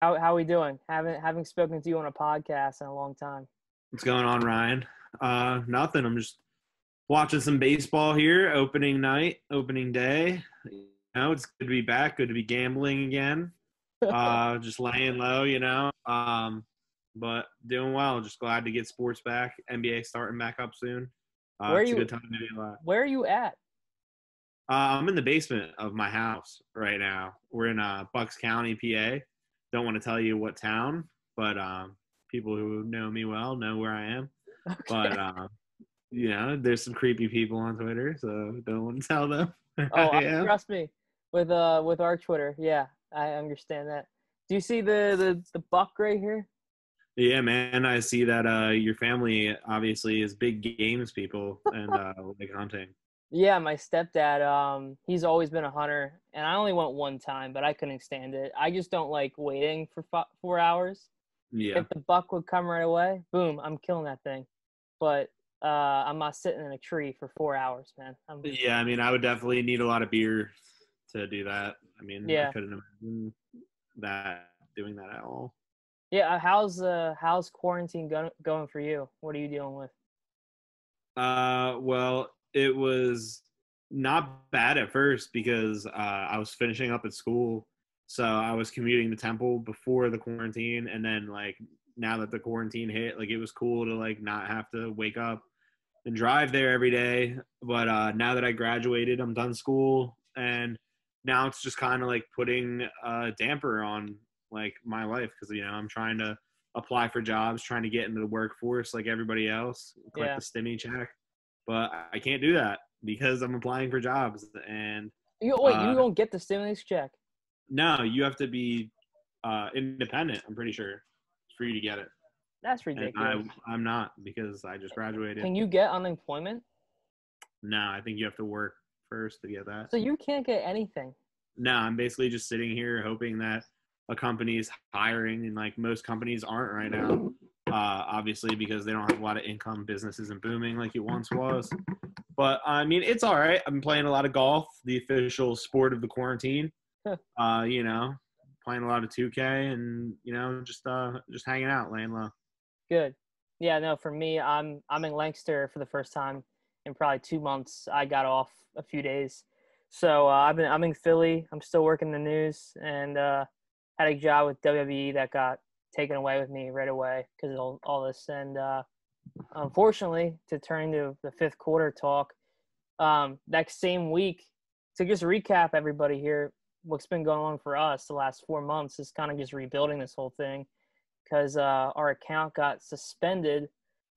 How we doing? Haven't spoken to you on a podcast in a long time. What's going on, Ryan? Nothing. I'm just watching some baseball here. Opening night, opening day. It's good to be back. Good to be gambling again. Just laying low, but doing well. Just glad to get sports back. NBA starting back up soon. Where are It's a you? good time to do that. Where are you at? I'm in the basement of my house right now. We're in Bucks County, PA. Don't want to tell you what town, but people who know me well know where I am. Okay. But there's some creepy people on Twitter, so don't want to tell them where Oh, I am. trust me. With our Twitter, yeah, I understand that. Do you see the buck right here? Yeah, man, I see that your family obviously is big games people and like hunting. Yeah, my stepdad. He's always been a hunter, and I only went one time, but I couldn't stand it. I just don't like waiting for 4 hours. Yeah. If the buck would come right away, boom, I'm killing that thing. But I'm not sitting in a tree for 4 hours, man. Yeah, I mean, I would definitely need a lot of beer to do that. I mean, Yeah. I couldn't imagine doing that at all. Yeah, how's quarantine going for you? What are you dealing with? Well, it was not bad at first because I was finishing up at school, so I was commuting to Temple before the quarantine, and then like now that the quarantine hit, like it was cool to like not have to wake up and drive there every day. But now that I graduated, I'm done school, and now it's just kind of like putting a damper on like my life because I'm trying to apply for jobs, trying to get into the workforce like everybody else, collect the stimmy check, but I can't do that because I'm applying for jobs. And You don't get the stimulus check. no, you have to be independent. I'm pretty sure for you to get it. That's ridiculous. And I'm not because I just graduated. Can you get unemployment? No, I think you have to work first to get that. So you can't get anything. No, I'm basically just sitting here hoping that a company is hiring, and like most companies aren't right now, obviously because they don't have a lot of income. Business isn't booming like it once was. But I mean, it's all right. I'm playing a lot of golf, the official sport of the quarantine. Playing a lot of 2K, and just hanging out, laying low. Good. Yeah, no, for me, I'm in Lancaster for the first time in probably 2 months. I got off a few days. So I'm in Philly. I'm still working the news, and had a job with WWE that got taken away with me right away because of all this. And unfortunately, to turn to the Phifth Quarter talk, that same week, to just recap everybody here, what's been going on for us the last 4 months is kind of just rebuilding this whole thing because our account got suspended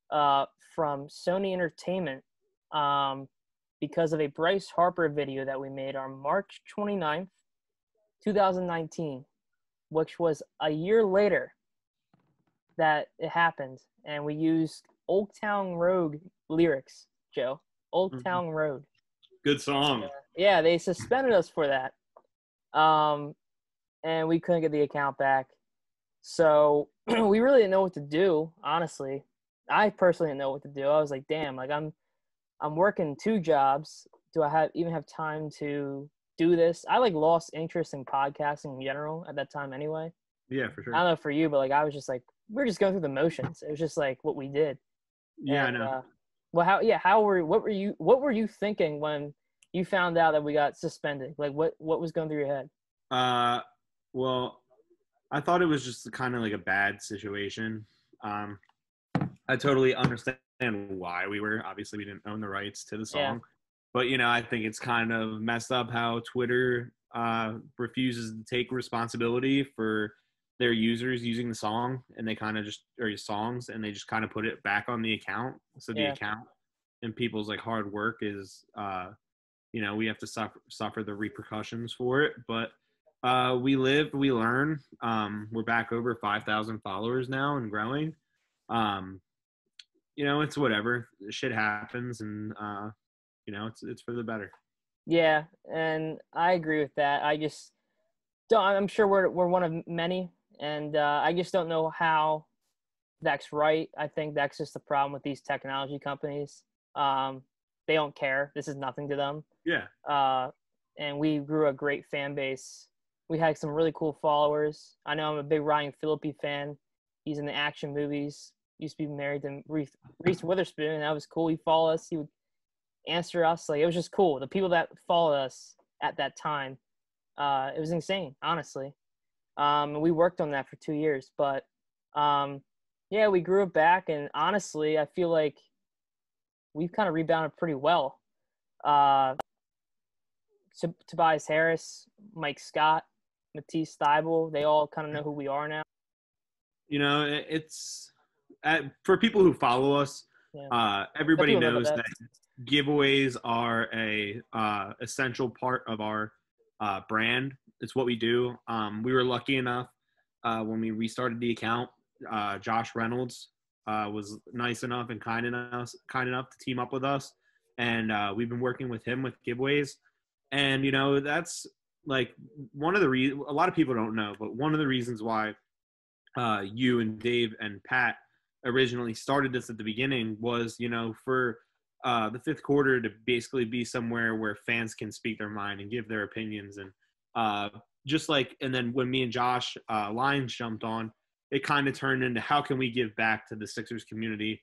from Sony Entertainment because of a Bryce Harper video that we made on March 29th, 2019, which was a year later that it happened. And we used Old Town Road lyrics, Joe. Old Town Road. Good song. Yeah, they suspended us for that. And we couldn't get the account back. So we really didn't know what to do, honestly. I personally didn't know what to do. I was like, damn, like I'm working 2 jobs. Do I even have time to do this? I like lost interest in podcasting in general at that time anyway. Yeah, for sure. I don't know for you, but like I was just like, we're just going through the motions. It was just like what we did. Yeah, and, I know. What were you thinking when you found out that we got suspended? Like what was going through your head? Well, I thought it was just kind of like a bad situation. I totally understand why obviously we didn't own the rights to the song. Yeah. But, I think it's kind of messed up how Twitter refuses to take responsibility for their users using the song, and they kind of songs, and they just kind of put it back on the account. So the account and people's like hard work is, we have to suffer the repercussions for it. But we live, we learn. We're back over 5,000 followers now and growing. It's whatever. Shit happens, and it's for the better. Yeah, and I agree with that. I just don't. I'm sure we're one of many, and I just don't know how that's right. I think that's just the problem with these technology companies. They don't care. This is nothing to them. Yeah. And we grew a great fan base We had some really cool followers. I know I'm a big Ryan Phillippe fan. He's in the action movies. Used to be married to Reese Witherspoon, and that was cool. He followed us. He would answer us. Like, it was just cool. The people that followed us at that time, it was insane, honestly. And we worked on that for 2 years. But, yeah, we grew it back. And honestly, I feel like we've kind of rebounded pretty well. Tobias Harris, Mike Scott, Matisse Thybulle, they all kind of know who we are now. You know, it's for people who follow us. Yeah. Everybody knows that giveaways are a essential part of our brand. It's what we do. We were lucky enough when we restarted the account. Josh Reynolds was nice enough and kind enough to team up with us, and we've been working with him with giveaways. And you know, that's like one of the reasons. A lot of people don't know, but one of the reasons why you and Dave and Pat originally started this at the beginning was, you know, for the Fifth Quarter to basically be somewhere where fans can speak their mind and give their opinions. And just like, and then when me and Josh Lyons jumped on, it kind of turned into how can we give back to the Sixers community.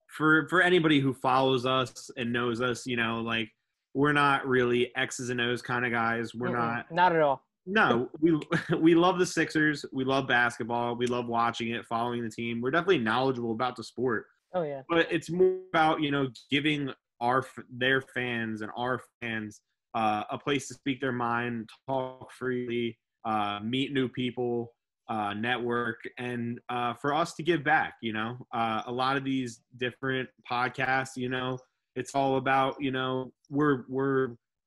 For anybody who follows us and knows us, you know, like, we're not really X's and O's kind of guys. We're not at all. No, we love the Sixers. We love basketball. We love watching it, following the team. We're definitely knowledgeable about the sport. Oh yeah. But it's more about, you know, giving their fans and our fans a place to speak their mind, talk freely, meet new people, network, and for us to give back. You know, a lot of these different podcasts, you know, it's all about, you know,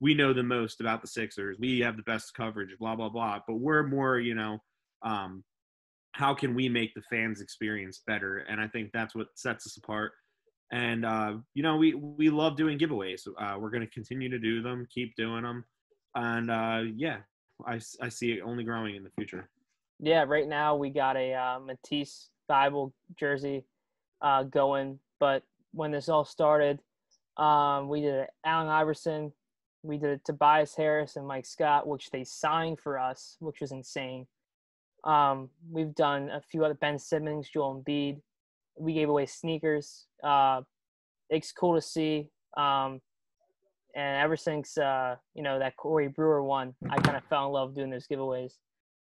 we know the most about the Sixers. We have the best coverage, blah, blah, blah. But we're more, you know, how can we make the fans' experience better? And I think that's what sets us apart. And, you know, we love doing giveaways. We're going to continue to do them, keep doing them. And, yeah, I see it only growing in the future. Yeah, right now we got a Matisse Thybulle jersey going. But when this all started, we did Allen Iverson. We did Tobias Harris and Mike Scott, which they signed for us, which was insane. We've done a few other Ben Simmons, Joel Embiid. We gave away sneakers. It's cool to see. And ever since, you know, that Corey Brewer one, I kind of fell in love doing those giveaways.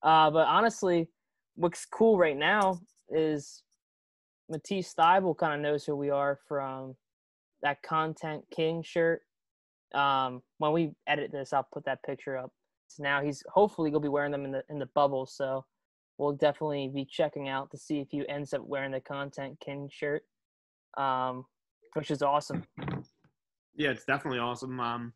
But honestly, what's cool right now is Matisse Thybulle kind of knows who we are from that Content King shirt. When we edit this, I'll put that picture up. So now he's hopefully gonna be wearing them in the bubble. So we'll definitely be checking out to see if he ends up wearing the Content King shirt, which is awesome. Yeah, it's definitely awesome.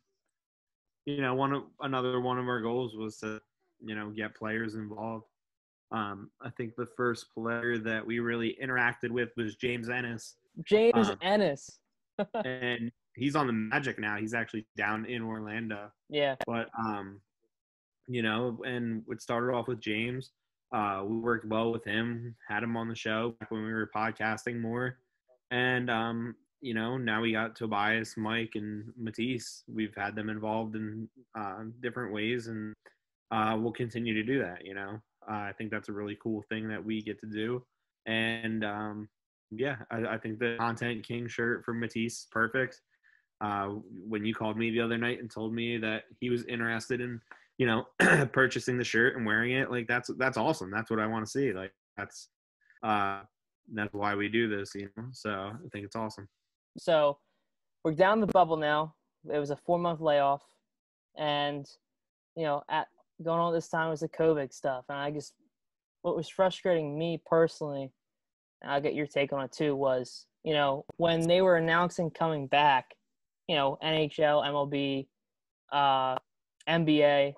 You know, another one of our goals was to, you know, get players involved. I think the first player that we really interacted with was James Ennis. Ennis. And he's on the Magic now. He's actually down in Orlando. Yeah. But, you know, and it started off with James. We worked well with him, had him on the show back when we were podcasting more. And, you know, now we got Tobias, Mike, and Matisse. We've had them involved in different ways, and we'll continue to do that, you know. I think that's a really cool thing that we get to do. And, yeah, I think the Content King shirt for Matisse is perfect. When you called me the other night and told me that he was interested in, you know, purchasing the shirt and wearing it, like, that's awesome. That's what I want to see. Like, that's why we do this, you know. So I think it's awesome. So we're down the bubble now. It was a 4-month layoff, and, you know, going on this time was the COVID stuff. And what was frustrating me personally, and I'll get your take on it too, was, you know, when they were announcing coming back, you know, NHL, MLB, NBA,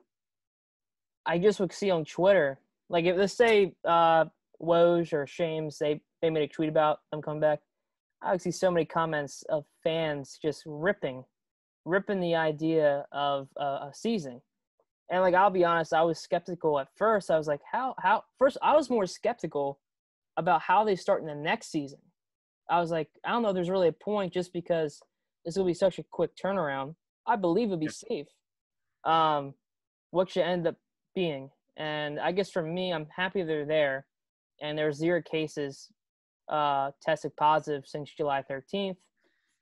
I just would see on Twitter, like, if let's say Woj or Shames, they made a tweet about them coming back, I would see so many comments of fans just ripping the idea of a season. And, like, I'll be honest, I was skeptical at first. I was like, first, I was more skeptical about how they start in the next season. I was like, I don't know if there's really a point, just because this will be such a quick turnaround. I believe it'll be safe. what should end up being. And I guess for me, I'm happy they're there. And there's 0 cases tested positive since July 13th.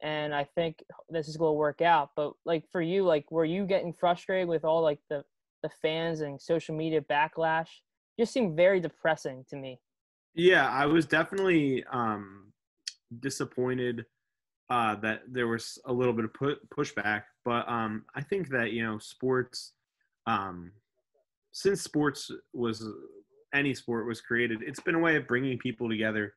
And I think this is going to work out. But like for you, like were you getting frustrated with all like the fans and social media backlash? Just seemed very depressing to me. Yeah, I was definitely disappointed that there was a little bit of pushback, but I think that sports, since any sport was created, it's been a way of bringing people together.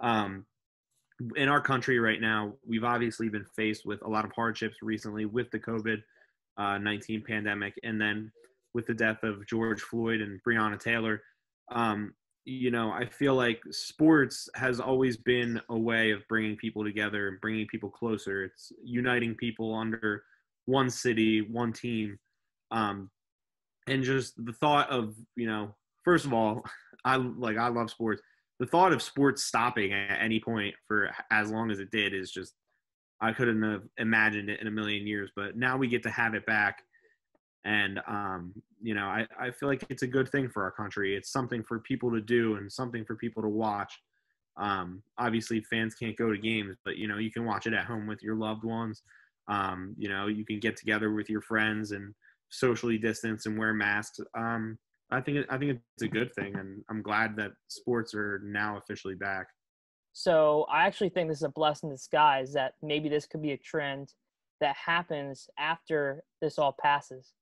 In our country right now, we've obviously been faced with a lot of hardships recently with the COVID-19 pandemic, and then with the death of George Floyd and Breonna Taylor. I feel like sports has always been a way of bringing people together and bringing people closer. It's uniting people under one city, one team. And just the thought of, first of all, I love sports. The thought of sports stopping at any point for as long as it did is just, I couldn't have imagined it in a million years, but now we get to have it back. And, I feel like it's a good thing for our country. It's something for people to do and something for people to watch. Obviously fans can't go to games, but you can watch it at home with your loved ones. You can get together with your friends and socially distance and wear masks. I think it's a good thing, and I'm glad that sports are now officially back. So I actually think this is a blessing in disguise that maybe this could be a trend that happens after this all passes.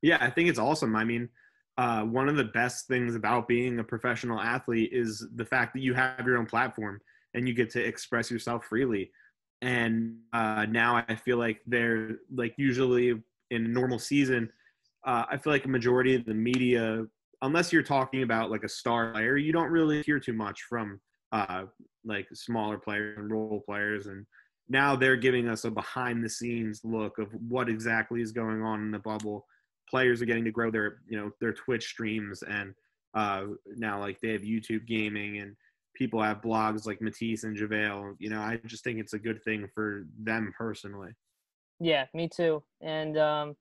Yeah, I think it's awesome. I mean, one of the best things about being a professional athlete is the fact that you have your own platform and you get to express yourself freely. And now I feel like they're like usually in a normal season, I feel like a majority of the media, unless you're talking about like a star player, you don't really hear too much from like smaller players and role players. And now they're giving us a behind the scenes look of what exactly is going on in the bubble. Players are getting to grow their Twitch streams, and now like they have YouTube gaming, and people have blogs like Matisse and JaVale. I just think it's a good thing for them personally. Yeah, me too. And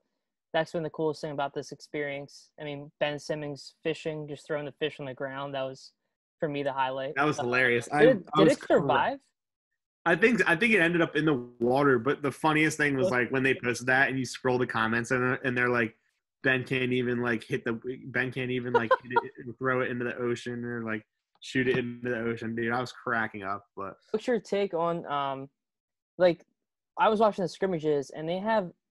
that's been the coolest thing about this experience. I mean, Ben Simmons fishing, just throwing the fish on the ground. That was, for me, the highlight. That was hilarious. Did it survive? I think it ended up in the water, but the funniest thing was like when they posted that and you scroll the comments and they're like, Ben can't even hit it and throw it into the ocean or like shoot it into the ocean. Dude, I was cracking up. But what's your take on like I was watching the scrimmages and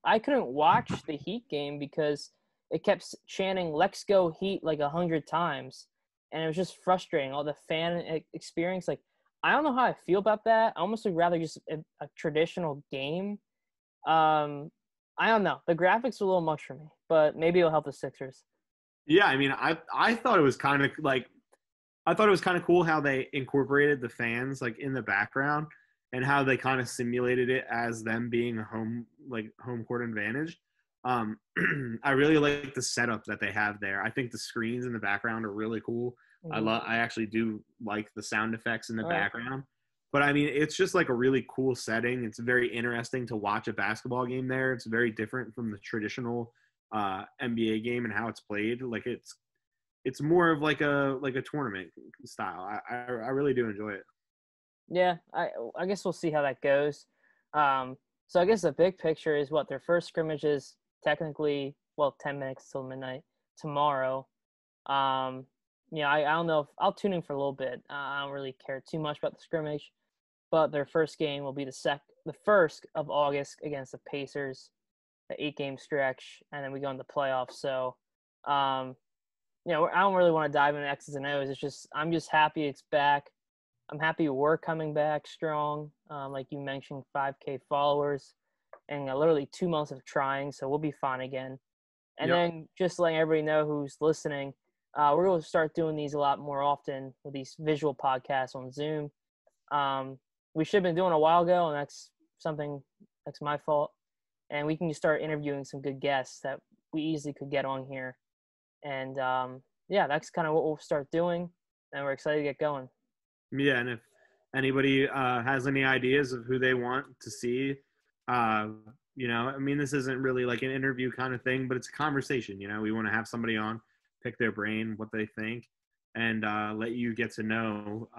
I couldn't watch the Heat game because it kept chanting "Let's go Heat" like 100 times, and it was just frustrating. All the fan experience, like I don't know how I feel about that. I almost would rather just a traditional game. I don't know. The graphics are a little much for me, but maybe it'll help the Sixers. Yeah, I mean, I thought it was kind of cool how they incorporated the fans like in the background and how they kind of simulated it as them being a home court advantage. I really like the setup that they have there. I think the screens in the background are really cool. Mm-hmm. I actually do like the sound effects in the background. But I mean, it's just like a really cool setting. It's very interesting to watch a basketball game there. It's very different from the traditional NBA game and how it's played. Like it's more of like a tournament style. I really do enjoy it. Yeah, I guess we'll see how that goes. So I guess the big picture is what their first scrimmage is technically 10 minutes till midnight tomorrow. I don't know if I'll tune in for a little bit. I don't really care too much about the scrimmage, but their first game will be the 1st of August against the Pacers, the 8-game stretch, and then we go into playoffs. So, I don't really want to dive into X's and O's. It's just I'm just happy it's back. I'm happy we're coming back strong. Like you mentioned, 5K followers, and literally 2 months of trying, so we'll be fine again. And then just letting everybody know who's listening, we're going to start doing these a lot more often with these visual podcasts on Zoom. We should have been doing a while ago, and that's my fault. And we can just start interviewing some good guests that we easily could get on here. And that's kind of what we'll start doing, and we're excited to get going. Yeah, and if anybody has any ideas of who they want to see I mean, this isn't really like an interview kind of thing, but it's a conversation. We want to have somebody on, pick their brain, what they think, and let you get to know,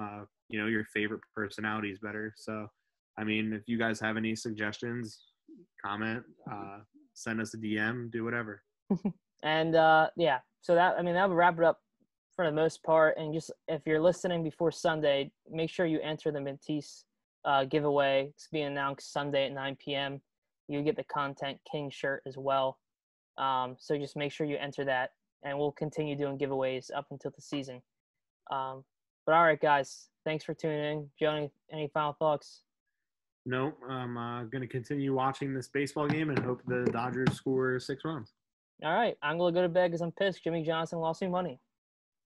your favorite personalities better. So, I mean, if you guys have any suggestions, comment, send us a DM, do whatever. And yeah, so that would wrap it up for the most part. And just if you're listening before Sunday, make sure you enter the Matisse giveaway. It's being announced Sunday at 9 p.m. You get the Content King shirt as well. So just make sure you enter that, and we'll continue doing giveaways up until the season. But all right, guys, thanks for tuning in. Joe, any final thoughts? No, I'm going to continue watching this baseball game and hope the Dodgers score 6 runs. All right, I'm going to go to bed because I'm pissed. Jimmy Johnson lost me money.